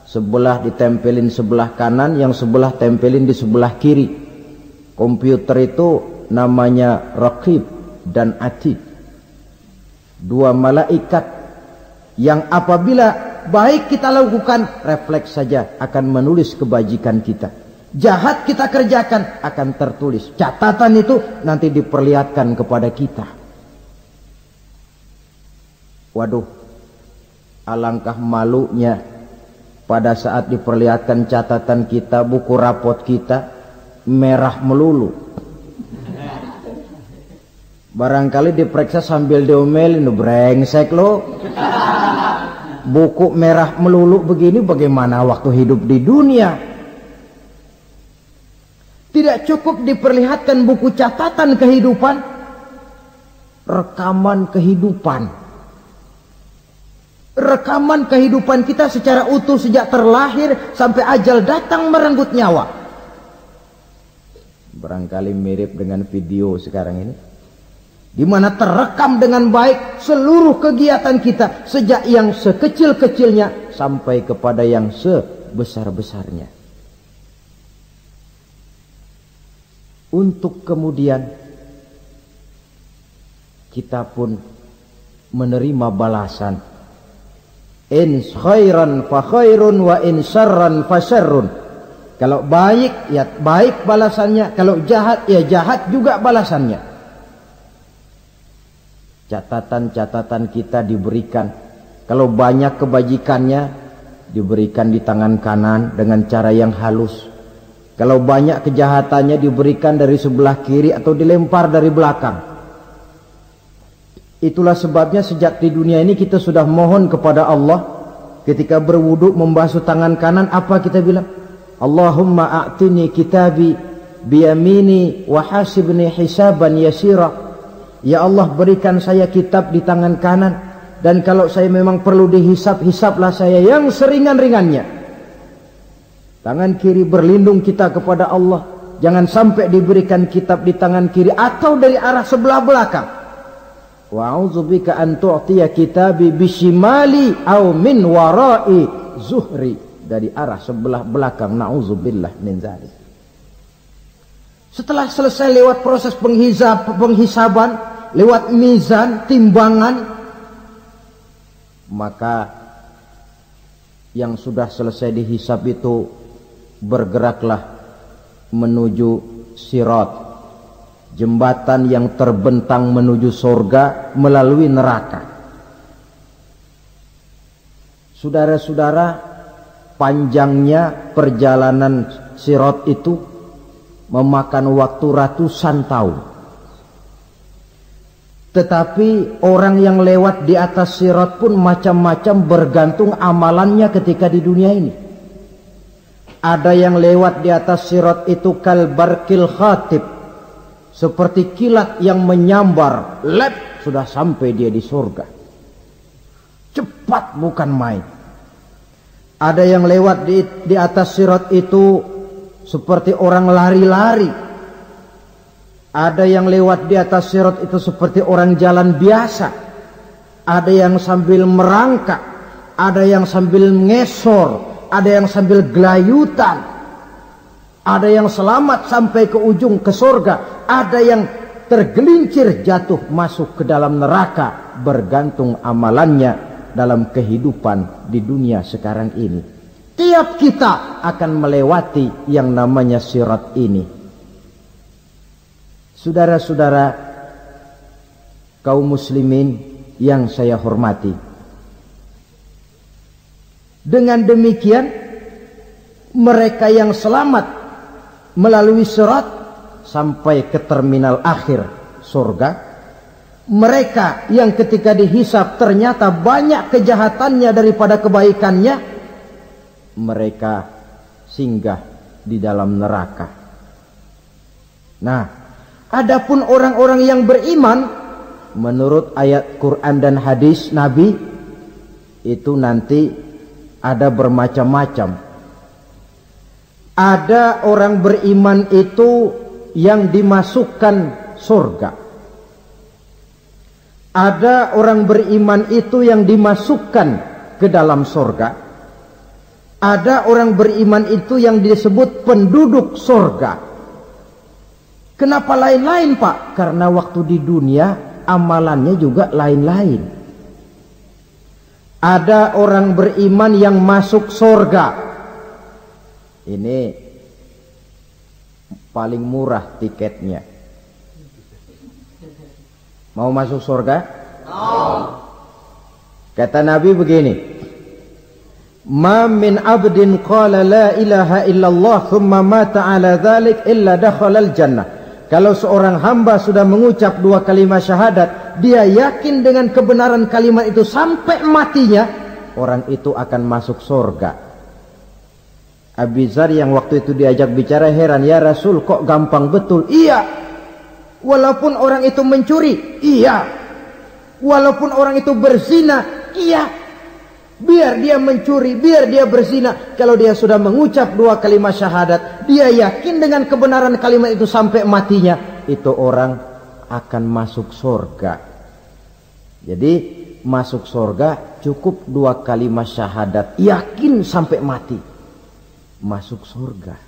Sebelah ditempelin sebelah kanan, yang sebelah tempelin di sebelah kiri. Komputer itu namanya Raqib dan Atid. 2 malaikat yang apabila baik kita lakukan, refleks saja akan menulis kebajikan kita. Jahat kita kerjakan akan tertulis. Catatan itu nanti diperlihatkan kepada kita. Waduh, alangkah malunya pada saat diperlihatkan catatan kita, buku rapot kita merah melulu. Barangkali diperiksa sambil diomelin, brengsek lo. Buku merah melulu begini, bagaimana waktu hidup di dunia? Tidak cukup diperlihatkan buku catatan kehidupan, rekaman kehidupan. Rekaman kehidupan kita secara utuh sejak terlahir sampai ajal datang merenggut nyawa. Barangkali mirip dengan video sekarang ini, di mana terekam dengan baik seluruh kegiatan kita sejak yang sekecil-kecilnya sampai kepada yang sebesar-besarnya. Untuk kemudian kita pun menerima balasan. In khairan fa khairun wa in syarran fa syarrun. Kalau baik ya baik balasannya, kalau jahat ya jahat juga balasannya. Catatan-catatan kita diberikan. Kalau banyak kebajikannya diberikan di tangan kanan dengan cara yang halus. Kalau banyak kejahatannya diberikan dari sebelah kiri atau dilempar dari belakang. Itulah sebabnya sejak di dunia ini kita sudah mohon kepada Allah. Ketika berwudu membasuh tangan kanan, apa kita bilang? Allahumma a'tini kitabi biyamini wa hasibni hisaban yasira. Ya Allah, berikan saya kitab di tangan kanan, dan kalau saya memang perlu dihisap, hisaplah saya yang seringan-ringannya. Tangan kiri berlindung kita kepada Allah. Jangan sampai diberikan kitab di tangan kiri atau dari arah sebelah belakang. Wa a'udzubika an tu'tiya kitabi bishimali aw min wara'i zuhri, dari arah sebelah belakang. Na'udzubillah min dzalik. Setelah selesai lewat proses penghisaban, lewat mizan, timbangan, maka yang sudah selesai dihisab itu bergeraklah menuju sirat, jembatan yang terbentang menuju surga melalui neraka. Saudara-saudara, panjangnya perjalanan sirat itu memakan waktu ratusan tahun. Tetapi orang yang lewat di atas sirat pun macam-macam bergantung amalannya ketika di dunia ini. Ada yang lewat di atas sirat itu kalbarkil khatib, seperti kilat yang menyambar, lep, sudah sampai dia di surga. Cepat bukan main. Ada yang lewat di atas sirat itu seperti orang lari-lari. Ada yang lewat di atas sirat itu seperti orang jalan biasa. Ada yang sambil merangkak, ada yang sambil ngesor, ada yang sambil gelayutan. Ada yang selamat sampai ke ujung ke surga, ada yang tergelincir jatuh masuk ke dalam neraka, bergantung amalannya dalam kehidupan di dunia sekarang ini. Tiap kita akan melewati yang namanya sirat ini. Saudara-saudara kaum muslimin yang saya hormati, dengan demikian mereka yang selamat melalui sirat sampai ke terminal akhir surga, mereka yang ketika dihisab ternyata banyak kejahatannya daripada kebaikannya, mereka singgah di dalam neraka. Nah, adapun orang-orang yang beriman menurut ayat Quran dan hadis Nabi itu nanti ada bermacam-macam. Ada orang beriman itu yang dimasukkan surga. Ada orang beriman itu yang dimasukkan ke dalam surga. Ada orang beriman itu yang disebut penduduk surga. Kenapa lain-lain, Pak? Karena waktu di dunia amalannya juga lain-lain. Ada orang beriman yang masuk surga. Ini paling murah tiketnya. Mau masuk surga? Kata Nabi begini, ma min abdin qala la ilaha illallah thumma mata ala dhalik illa dakhala al-jannah. Kalau seorang hamba sudah mengucap dua kalimat syahadat, dia yakin dengan kebenaran kalimat itu sampai matinya, orang itu akan masuk surga. Abi Dzar yang waktu itu diajak bicara heran, ya Rasul kok gampang betul? Iya. Walaupun orang itu mencuri, iya. Walaupun orang itu berzina, iya. Biar dia mencuri, biar dia berzina, kalau dia sudah mengucap dua kalimat syahadat, dia yakin dengan kebenaran kalimat itu sampai matinya, itu orang akan masuk surga. Jadi masuk surga cukup dua kalimat syahadat, yakin sampai mati, masuk surga.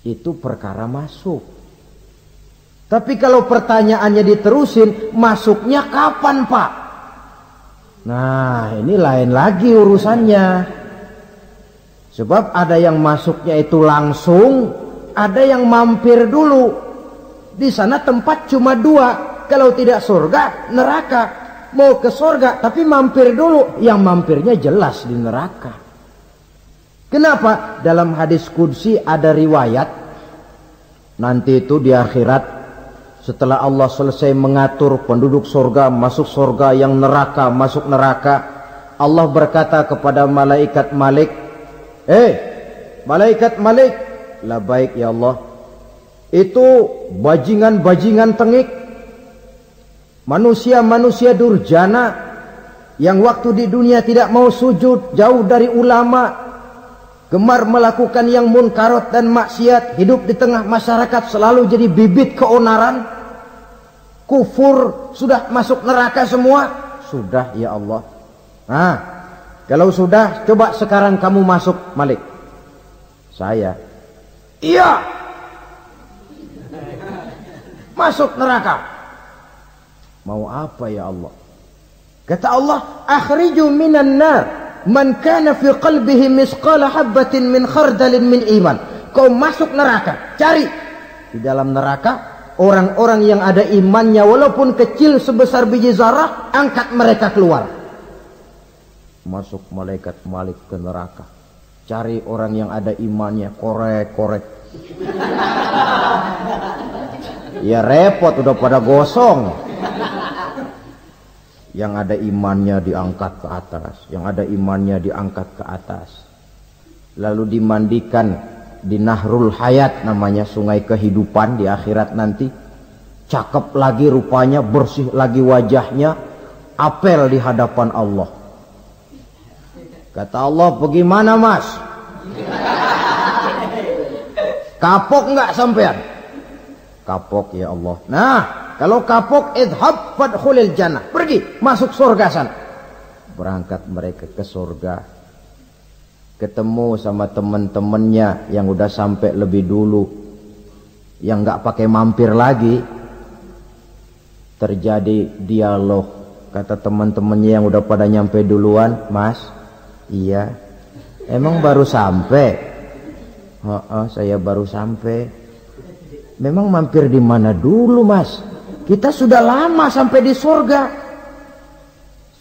Itu perkara masuk. Tapi kalau pertanyaannya diterusin, masuknya kapan, Pak? Nah, ini lain lagi urusannya. Sebab ada yang masuknya itu langsung, ada yang mampir dulu. Di sana tempat cuma dua, kalau tidak surga, neraka. Mau ke surga tapi mampir dulu, yang mampirnya jelas di neraka. Kenapa? Dalam hadis qudsi ada riwayat, nanti itu di akhirat, setelah Allah selesai mengatur penduduk surga masuk surga, yang neraka masuk neraka, Allah berkata kepada malaikat Malik, malaikat Malik, labaik ya Allah, itu bajingan-bajingan tengik, manusia-manusia durjana yang waktu di dunia tidak mau sujud, jauh dari ulama, gemar melakukan yang munkarat dan maksiat, hidup di tengah masyarakat selalu jadi bibit keonaran, kufur, sudah masuk neraka semua. Sudah ya Allah. Nah, kalau sudah, coba sekarang kamu masuk, Malik. Saya, iya, masuk neraka. Mau apa ya Allah? Kata Allah, akhriju minan nar man kana fi qalbihi misqala habatin min khardalin min iman. Kau masuk neraka, cari di dalam neraka orang-orang yang ada imannya walaupun kecil sebesar biji zarah, angkat mereka keluar. Masuk malaikat Malik ke neraka. cari orang yang ada imannya, korek. Ya repot, udah pada gosong. Yang ada imannya diangkat ke atas, yang ada imannya diangkat ke atas. Lalu dimandikan di Nahrul Hayat, namanya sungai kehidupan di akhirat nanti. Cakep lagi rupanya, bersih lagi wajahnya, apel di hadapan Allah. Kata Allah, bagaimana mas? Kapok enggak sampean? Kapok ya Allah. Nah, kalau kapok, idhab fadkhulil jannah. Pergi, masuk surga sana. Berangkat mereka ke surga. Ketemu sama teman-temannya yang udah sampai lebih dulu. Yang enggak pakai mampir lagi. Terjadi dialog. Kata teman-temannya yang udah pada nyampe duluan, mas, iya. Emang baru sampai? Saya baru sampai. Memang mampir di mana dulu mas? Kita sudah lama sampai di surga.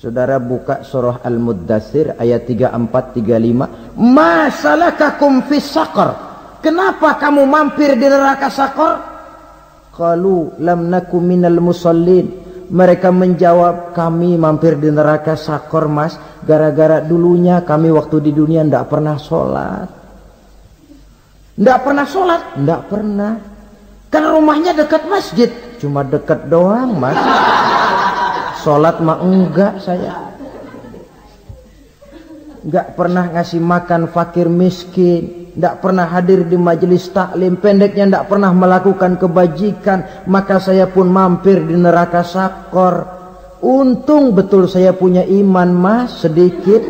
Saudara buka surah Al-Muddatsir ayat 34-35. Ma salakakum fis saqar? Kenapa kamu mampir di neraka Saqar? Qalu lam nakum minal musallin. Mereka menjawab, kami mampir di neraka Saqar mas, gara-gara dulunya kami waktu di dunia tidak pernah sholat. Tidak pernah sholat? Tidak pernah. Kan rumahnya dekat masjid. Cuma dekat doang mas. Sholat mah enggak saya. Enggak pernah ngasih makan fakir miskin. Tidak pernah hadir di majelis taklim. Pendeknya tidak pernah melakukan kebajikan. Maka saya pun mampir di neraka Saqar. Untung betul saya punya iman mas, sedikit.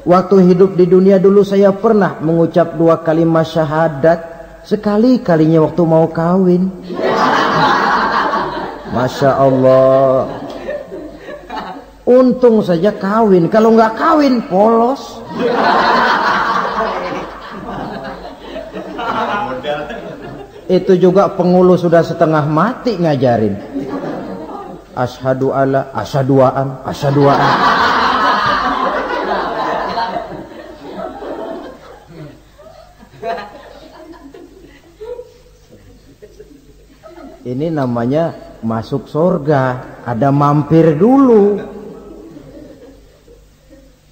Waktu hidup di dunia dulu saya pernah mengucap 2 kalimat syahadat. Sekali-kalinya waktu mau kawin. Masya Allah. Untung saja kawin. Kalau nggak kawin, polos. Itu juga pengulu sudah setengah mati ngajarin. Asyhadu alla, asyaduaan, asyaduaan. Ini namanya masuk surga. Ada mampir dulu.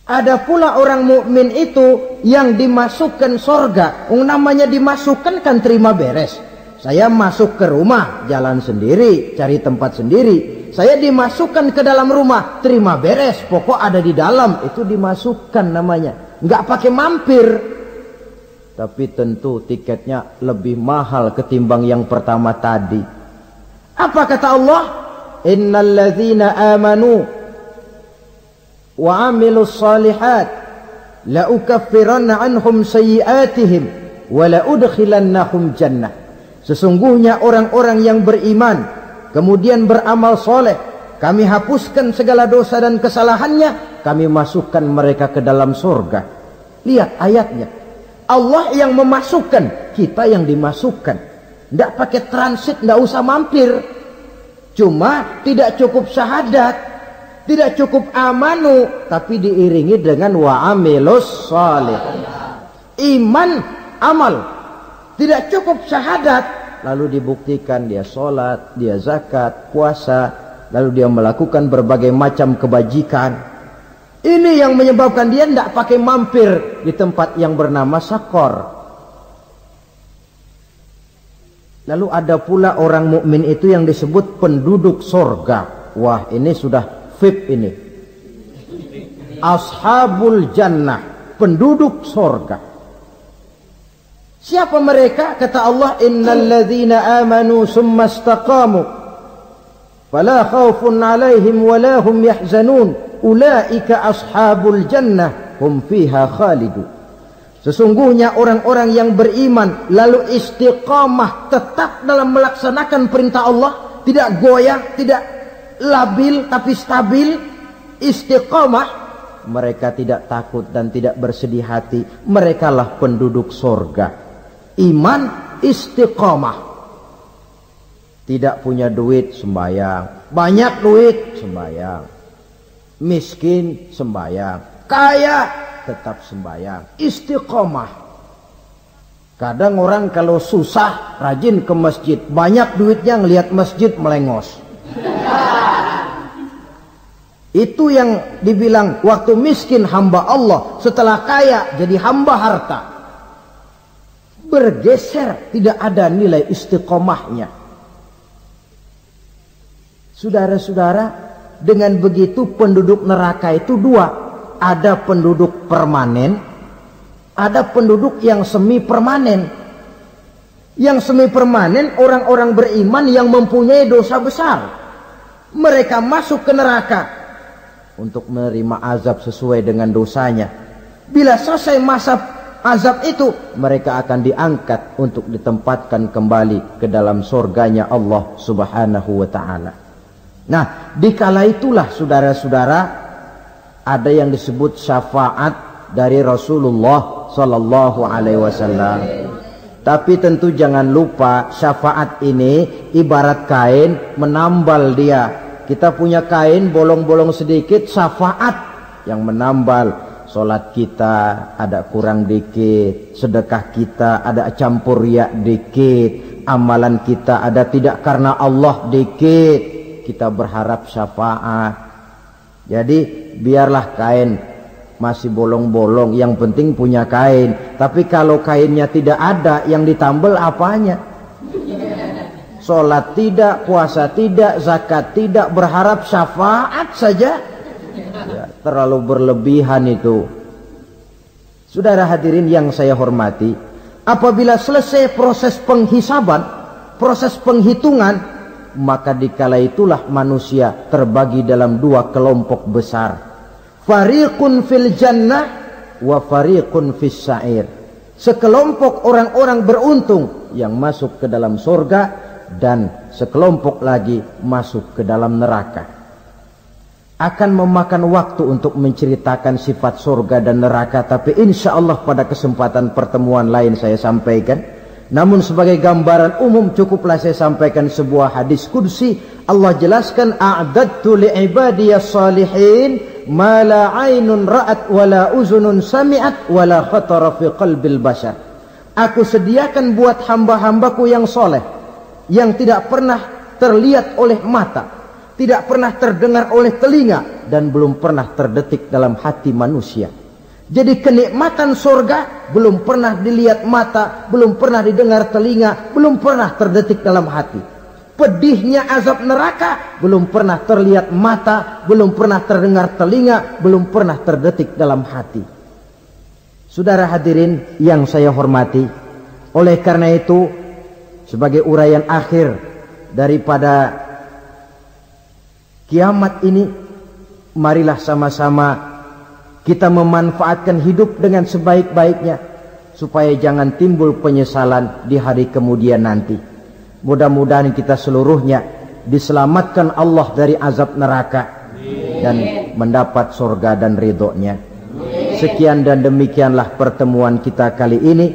Ada pula orang mukmin itu yang dimasukkan surga. Namanya dimasukkan kan terima beres. Saya masuk ke rumah, jalan sendiri, cari tempat sendiri. Saya dimasukkan ke dalam rumah, terima beres. Pokok ada di dalam, itu dimasukkan namanya. Nggak pakai mampir. Tapi tentu tiketnya lebih mahal ketimbang yang pertama tadi. Apa kata Allah? Innal ladzina amanu wa 'amilus shalihat la ukaffiranna 'anhum sayyi'atihim wa la udkhilannahum jannah. Sesungguhnya orang-orang yang beriman kemudian beramal soleh, kami hapuskan segala dosa dan kesalahannya, kami masukkan mereka ke dalam surga. Lihat ayatnya. Allah yang memasukkan, kita yang dimasukkan. Tidak pakai transit, tidak usah mampir. Cuma tidak cukup syahadat, tidak cukup amanu, tapi diiringi dengan wa'amilus salih. Iman, amal. Tidak cukup syahadat, lalu dibuktikan dia sholat, dia zakat, puasa, lalu dia melakukan berbagai macam kebajikan. Ini yang menyebabkan dia tidak pakai mampir di tempat yang bernama Saqar. Lalu ada pula orang mukmin itu yang disebut penduduk surga. Wah, ini sudah VIP ini. Ashabul jannah, penduduk surga. Siapa mereka? Kata Allah, innal ladzina amanu summa istaqamu fala khaufun 'alaihim wala hum yahzanun ulaika ashabul jannah hum fiha khalidun. Sesungguhnya orang-orang yang beriman lalu istiqamah, tetap dalam melaksanakan perintah Allah, tidak goyah, tidak labil tapi stabil, istiqamah, mereka tidak takut dan tidak bersedih hati. Merekalah penduduk surga. Iman, istiqamah. Tidak punya duit, sembahyang. Banyak duit, sembahyang. Miskin, sembahyang. Kaya, tetap sembahyang. Istiqomah. Kadang orang kalau susah rajin ke masjid, banyak duitnya ngelihat masjid melengos. Itu yang dibilang waktu miskin hamba Allah, setelah kaya jadi hamba harta. Bergeser, tidak ada nilai istiqomahnya. Saudara-saudara, dengan begitu penduduk neraka itu dua. Ada penduduk permanen, ada penduduk yang semi permanen. Yang semi permanen orang-orang beriman yang mempunyai dosa besar. Mereka masuk ke neraka untuk menerima azab sesuai dengan dosanya. Bila selesai masa azab itu, mereka akan diangkat untuk ditempatkan kembali ke dalam surganya Allah Subhanahu wa ta'ala. Nah, dikala itulah saudara-saudara, ada yang disebut syafaat dari Rasulullah sallallahu alaihi wasallam. Tapi tentu jangan lupa, syafaat ini ibarat kain menambal dia. Kita punya kain bolong-bolong sedikit, syafaat yang menambal. Solat kita ada kurang dikit, sedekah kita ada campur riak dikit, amalan kita ada tidak karena Allah dikit, kita berharap syafaat. Jadi biarlah kain masih bolong-bolong, yang penting punya kain. Tapi kalau kainnya tidak ada, yang ditambal apanya? Sholat tidak, puasa tidak, zakat tidak, berharap syafaat saja. Ya, terlalu berlebihan itu. Saudara hadirin yang saya hormati, apabila selesai proses penghisaban, proses penghitungan, maka dikala itulah manusia terbagi dalam dua kelompok besar. Fariqun fil jannah wa fariqun fis sa'ir. Sekelompok orang-orang beruntung yang masuk ke dalam surga, dan sekelompok lagi masuk ke dalam neraka. Akan memakan waktu untuk menceritakan sifat surga dan neraka, tapi insya Allah pada kesempatan pertemuan lain saya sampaikan. Namun sebagai gambaran umum cukuplah saya sampaikan sebuah hadis qudsi. Allah jelaskan, a'dadtu li'ibadiyas salihin ma la aynun ra'at wa la uzunun sami'at wa la khatara fi qalbil bashar. Aku sediakan buat hamba-hambaku yang soleh, yang tidak pernah terlihat oleh mata, tidak pernah terdengar oleh telinga, dan belum pernah terdetik dalam hati manusia. Jadi kenikmatan surga belum pernah dilihat mata, belum pernah didengar telinga, belum pernah terdetik dalam hati. Pedihnya azab neraka belum pernah terlihat mata, belum pernah terdengar telinga, belum pernah terdetik dalam hati. Saudara hadirin yang saya hormati, oleh karena itu, sebagai uraian akhir daripada kiamat ini, marilah sama-sama kita memanfaatkan hidup dengan sebaik-baiknya, supaya jangan timbul penyesalan di hari kemudian nanti. Mudah-mudahan kita seluruhnya diselamatkan Allah dari azab neraka dan mendapat surga dan ridhonya. Sekian dan demikianlah pertemuan kita kali ini.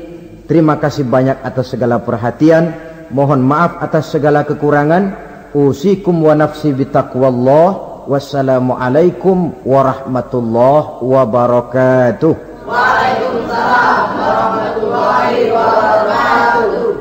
Terima kasih banyak atas segala perhatian. Mohon maaf atas segala kekurangan. Usikum wa nafsi bitaqwallah. Wassalamualaikum warahmatullahi wabarakatuh. Waalaikumsalam warahmatullahi wabarakatuh.